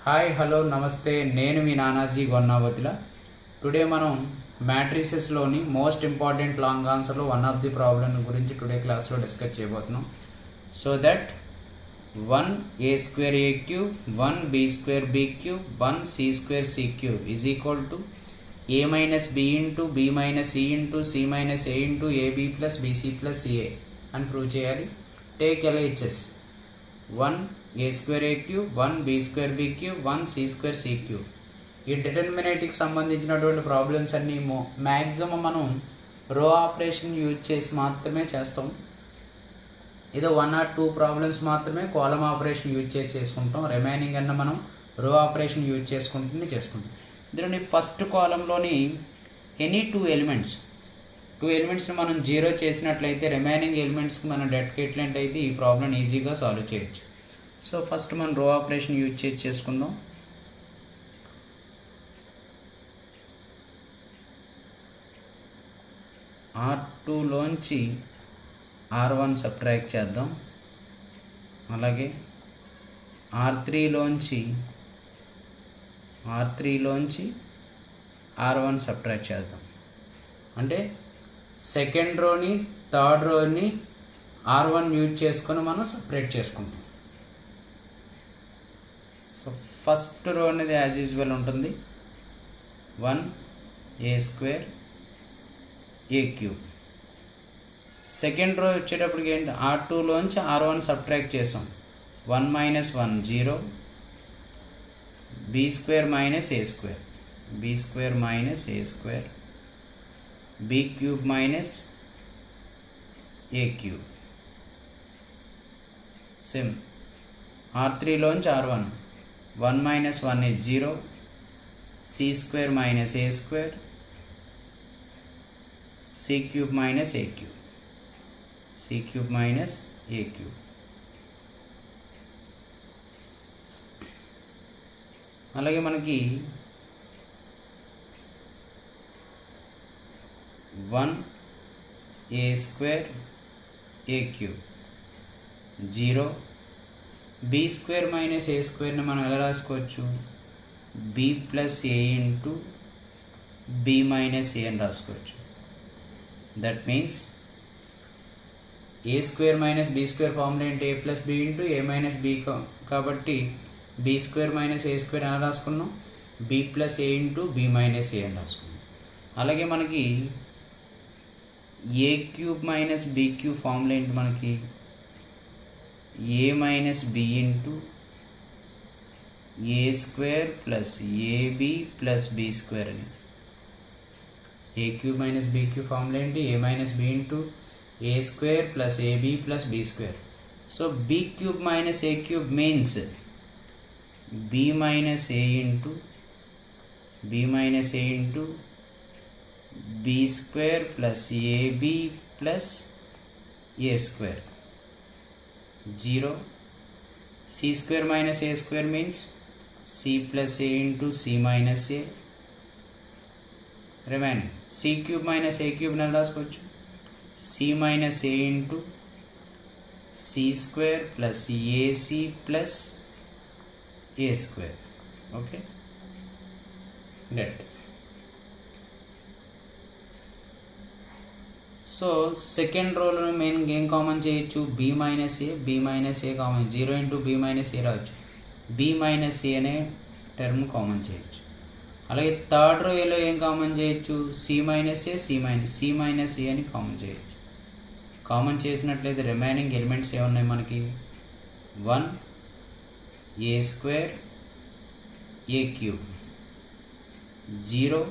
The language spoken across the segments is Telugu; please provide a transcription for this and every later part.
హాయ్ హలో నమస్తే, నేను మీ నానాజీ గొన్నావతిల. టుడే మనం మ్యాట్రిసెస్లోని మోస్ట్ ఇంపార్టెంట్ లాంగ్ ఆన్సర్లో వన్ ఆఫ్ ది ప్రాబ్లమ్ గురించి టుడే క్లాస్లో డిస్కస్ చేయబోతున్నాం. So that 1a² a cube 1b² b cube 1c² c cube is equal to a minus b into b minus c into c minus a into ab plus bc plus ca అని ప్రూవ్ చేయాలి. Take LHS 1a² a cube 1b² b cube 1c² c cube. ఈ డిటర్మినేటివ్కి సంబంధించినటువంటి ప్రాబ్లమ్స్ అన్నీ మ్యాక్సిమం మనం రో ఆపరేషన్ యూజ్ చేసి మాత్రమే చేస్తాం. ఏదో 1 or 2 ప్రాబ్లమ్స్ మాత్రమే కాలమ్ ఆపరేషన్ యూజ్ చేసి చేసుకుంటాం. రిమైనింగ్ అన్న మనం రో ఆపరేషన్ యూజ్ చేసుకుంటాం. దీనిని ఫస్ట్ కాలంలోని ఎనీ టూ ఎలిమెంట్స్ని మనం జీరో చేసినట్లయితే రిమైనింగ్ ఎలిమెంట్స్కి మనం డెడికేట్లయితే ఈ ప్రాబ్లం ఈజీగా సాల్వ్ చేయొచ్చు. సో ఫస్ట్ మనం రో ఆపరేషన్ యూజ్ చేసి చేసుకుందాం. R2లోంచి R1 సబ్ట్రాక్ట్ చేద్దాం. అలాగే R3లోంచి R1 సబ్ట్రాక్ట్ చేద్దాం. అంటే సెకండ్ రోని థర్డ్ రోని R1 యూజ్ చేసుకొని మనం సపరేట్ చేసుకుంటాం. సో ఫస్ట్ రో అనేది యాజ్ యూజువల్ ఉంటుంది 1a² a cube. Second row వచ్చేటప్పటికి ఏంటి, R2లోంచి R1 సబ్ట్రాక్ట్ చేసాం. 1 minus 1 0 b² minus a² b cube minus a cube. Same R3లోంచి R1 1 minus 1 is 0 c² minus a² c cube minus a cube అలాగే మనకి 1a² a cube 0 b² minus a²ని మనం ఎలా రాసుకోవచ్చు, b plus a into b minus a అని రాసుకోవచ్చు. That means a² minus b² formula ఏంటి, a plus b into a minus b కాబట్టి b² minus a² ఎలా రాసుకున్నాం, b plus a into b minus a అని రాసుకున్నాం. అలాగే మనకి a³ minus b³ ఫార్ములా ఏంటి, మనకి a minus b into a² plus ab plus b² అని. a³ minus b³ ఫార్ములా ఏంటి, a minus b into a² plus ab plus b². So b³ minus a³ means b minus a into b² plus ab plus a². 0 c² minus a² means c plus a into c minus a. Remaining c³ minus a³ అని రాసుకోవచ్చు, c minus a into c² plus ac plus a². Okay, debt. So second రోలో మెయిన్ ఏం కామన్ చేయొచ్చు, b minus a common, 0 into b minus a రావచ్చు, b minus a అనే టర్మ్ కామన్ చేయొచ్చు. అలాగే థర్డ్ రోలో ఏం కామన్ చేయొచ్చు, c minus a అని కామన్ చేయొచ్చు. కామన్ చేసినట్లయితే రిమైనింగ్ ఎలిమెంట్స్ ఏమున్నాయి మనకి, 1a² a cube 0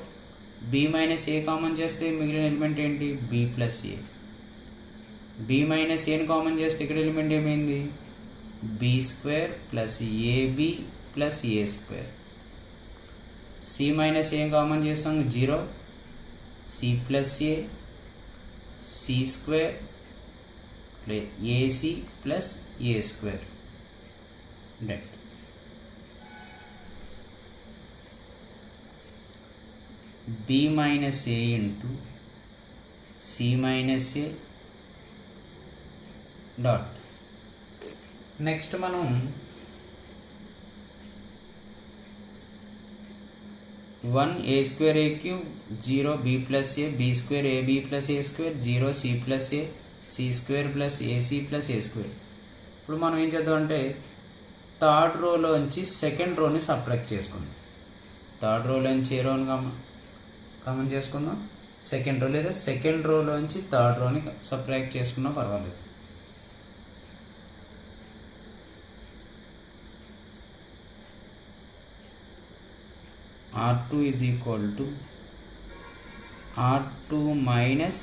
b minus a common చేస్తే మిగిలిన ఎలిమెంట్ ఏంటి, b plus a. b minus a ని కామన్ చేస్తే ఇక్కడ ఎలిమెంట్ ఏమైంది, b² plus ab plus a². c minus a common చేస్తాం 0 c plus a c² ac plus a². Debt. b minus a into c minus a dot. Next మనం 1 a square a cube 0 b plus a b square ab plus a square 0 c plus a c square plus ac plus a square. ఇప్పుడు మనం ఏం చేద్దాం అంటే థర్డ్ రోలోంచి సెకండ్ రోని సబ్ట్రాక్ట్ చేసుకుందాం. థర్డ్ రోలోంచి ఏ రోని కామన్ చేసుకుందాం, సెకండ్ రో, లేదా సెకండ్ రోలోంచి థర్డ్ రోని సబ్ట్రాక్ట్ చేసుకున్నా పర్వాలేదు. R2 is equal to R2 minus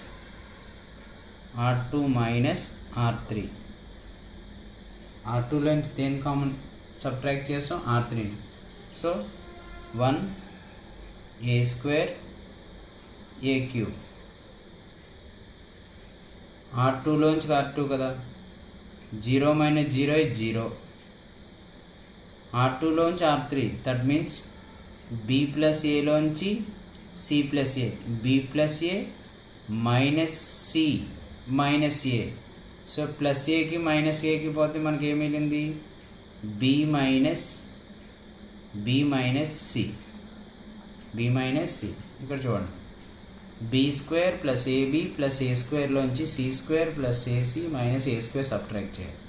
R3. R2 నుంచి దేని కామన్ సబ్ట్రాక్ట్ చేస్తాం, R3. So 1 a square a cube. R2 లోంచి R2 కదా, 0 minus 0 is 0. R2 లోంచి R3, that means b plus A లోంచి c plus A, b plus A minus c minus A. So plus ఏకి మైనస్ ఏకి పోతే మనకి ఏం మిగిలింది, b మైనస్ c. ఇక్కడ చూడండి, b square plus AB plus A స్క్వేర్లోంచి c square plus AC minus A square subtract చేయాలి.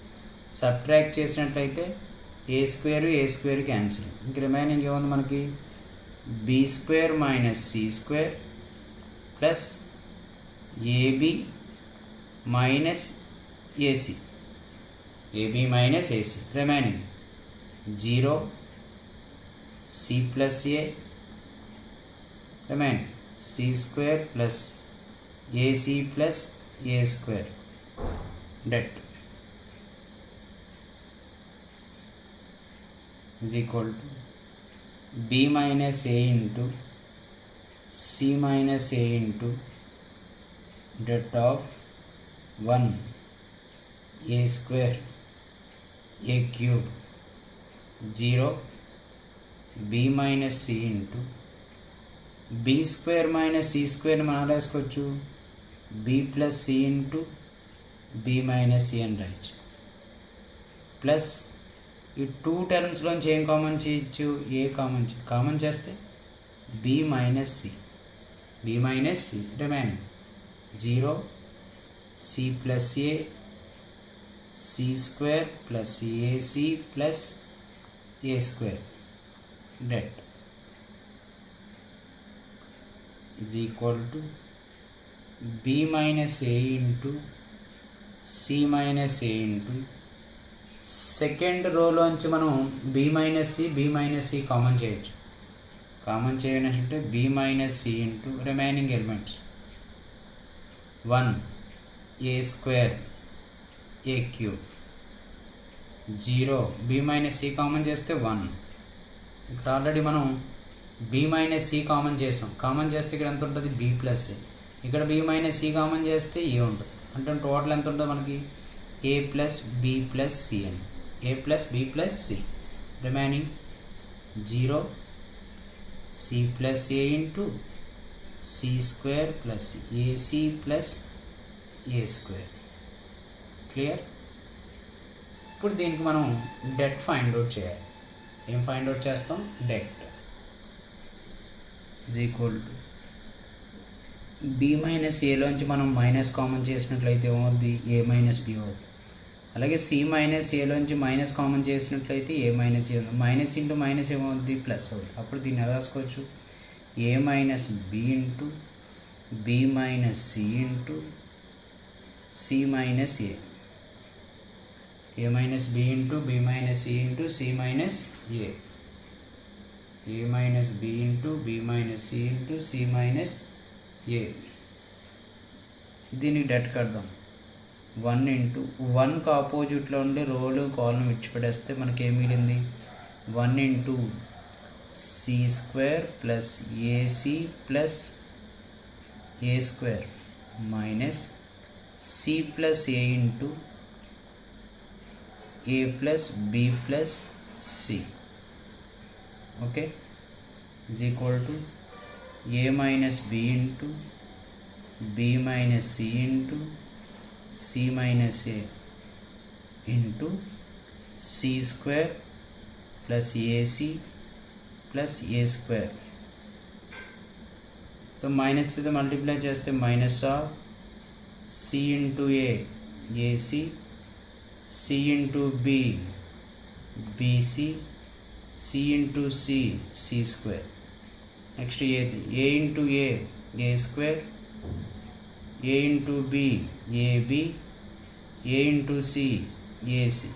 సబ్ట్రాక్ట్ చేసినట్లయితే ఏ స్క్వేర్ క్యాన్సిల్. ఇంక రిమైనింగ్ ఏముంది మనకి, b square minus c square plus AB minus AC, remaining 0 c plus A, remaining c square plus AC plus A square. Det is equal to b minus a into c minus a into det of 1 a square a cube 0 b minus c into b square minus c square మనం రాసుకోవచ్చు, b plus c into b minus c అని రాయచ్చు. ప్లస్ ఈ 2 టర్మ్స్లోంచి ఏం కామన్ చేయొచ్చు, ఏ కామన్ చేస్తే b minus c, remaining 0 c plus a c square plus AC plus A square. Det is equal to b minus a into c minus a into second రోలోంచి మనం b మైనస్ సి కామన్ చేయొచ్చు. కామన్ చేయనంటే b minus C into remaining elements 1 a square a cube 0 b minus C common చేస్తే 1. ఇక్కడ ఆల్రెడీ మనం b మైనస్ సి కామన్ చేసాం. కామన్ చేస్తే ఇక్కడ ఎంత ఉంటుంది, b ప్లస్ ఏ. ఇక్కడ b మైనస్ సి కామన్ చేస్తే ఏ ఉంటుంది. అంటే టోటల్ ఎంత ఉంటుంది మనకి, a plus b plus C అని, a plus b plus C. Remaining 0 c plus A into C square plus AC plus A square. Clear? ఇప్పుడు దీనికి మనం డెట్ ఫైండ్ అవుట్ చేయాలి. ఏం ఫైండ్ అవుట్ చేస్తాం, det is equal to b minus ఏలోంచి మనం మైనస్ కామన్ చేసినట్లయితే ఏమవుద్ది, a మైనస్ b అవుతుంది. అలాగే c మైనస్ ఏలోంచి మైనస్ కామన్ చేసినట్లయితే a మైనస్ ఏ ఉంది. మైనస్ ఇంటూ మైనస్ ఏమవుద్ది, ప్లస్ అవుతుంది. అప్పుడు దీన్ని ఎలా రాసుకోవచ్చు, a minus b into b minus c into c minus A, a minus b into b minus c into c minus A, a minus b into b minus c into c minus a. దీనికి డెట్ కడదాం. 1 ఇంటూ 1కి ఆపోజిట్లో ఉండే రోలు కాలం విడిచిపెట్టేస్తే మనకి ఏం మిగిలింది, 1 into C square plus AC plus A square minus C plus A into A plus B plus C. Okay, is equal to a minus b into b minus c into c minus a into c square plus ac plus a square so minus చేత మల్టిప్లై చేస్తే minus of C into AC, C into B BC, C into C square. Next A into A square, A into B AB, A into C AC.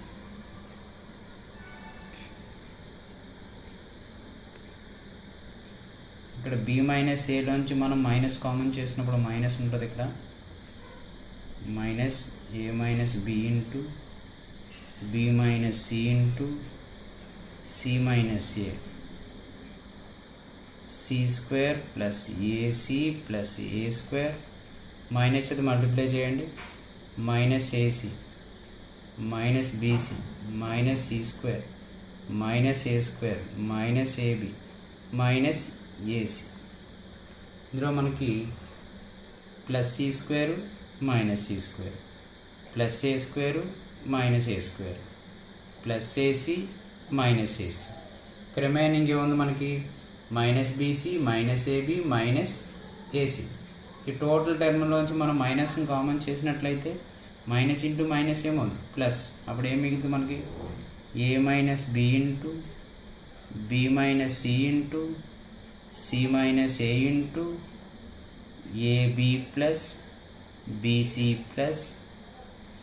ఇక్కడ బి మైనస్ ఏలోంచి మనం మైనస్ కామన్ చేసినప్పుడు మైనస్ ఉంటుంది. ఇక్కడ minus A minus B into B minus C into C minus A, C square plus AC plus A square. Minus అయితే మల్టిప్లై చేయండి, minus AC minus BC minus C square minus A square minus AB minus AC. ఇందులో మనకి plus C square minus C square, plus A square minus A square, plus AC minus AC. Remaining ఏముంది మనకి minus BC minus AB minus AC. ఈ టోటల్ టర్మ్లోంచి మనం మైనస్ని కామన్ చేసినట్లయితే మైనస్ ఇంటూ మైనస్ ఏమవుతుంది ప్లస్. అప్పుడు ఏం మిగులుతుంది మనకి A minus B into B minus C into C minus A into AB plus BC plus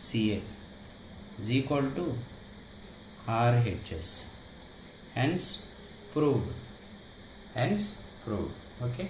CA is equal to RHS. Hence proved. Okay.